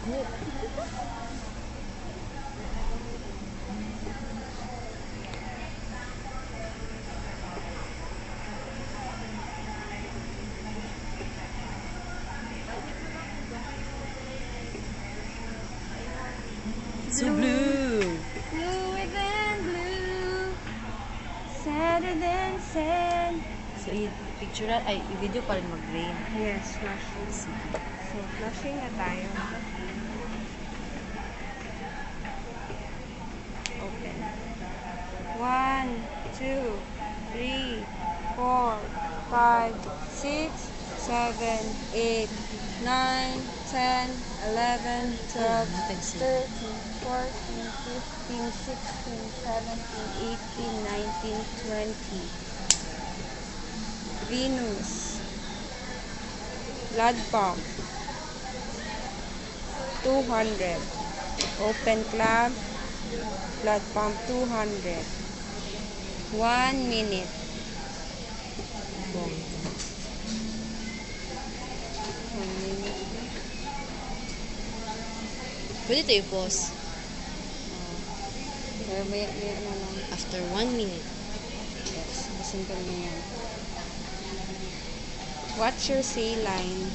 So blue. Bluer than blue, sadder than sad. So, i-picture na, ay, i-video pa rin mag-rain. Yes, flashing. So, flashing na tayo. Open. 1, 2, 3, 4, 5, 6, 7, 8, 9, 10, 11, 12, 13, 14, 15, 16, 17, 18, 19, 20. Venus. Blood pump. 200. Open clamp. Blood pump 200. 1 minute. Bong. 1 minute. Pwede tayo pause. Maya na lang. After 1 minute. Yes, simple na yan. Watch your saline.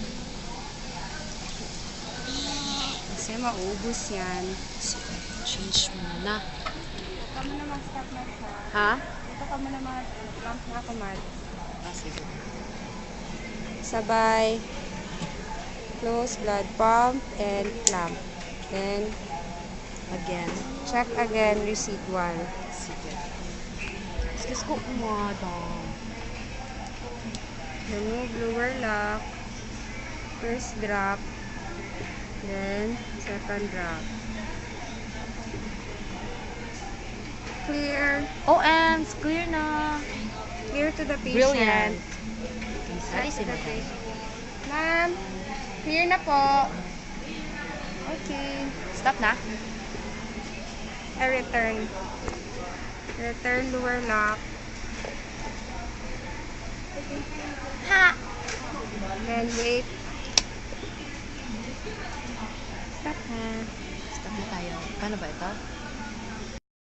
Kasi maubos yan. So, change mo na. Ito ka mo na mag-stop na siya. Ha? Ito ka mo na mag-lamp na ako, Mad. Sige. Sabay. Close blood pump and clamp. Then, Again. check again residual. Sige. Excuse ko, madam. Remove lower lock. First drop. Then, second drop. Clear. Oh, and clear na. Clear to the patient. Brilliant. Clear to the patient. Ma'am, clear na po. Okay. Stop na. Return. Return lower lock. Ha! Then wait. Stop na. Stop na tayo. Paano ba ito?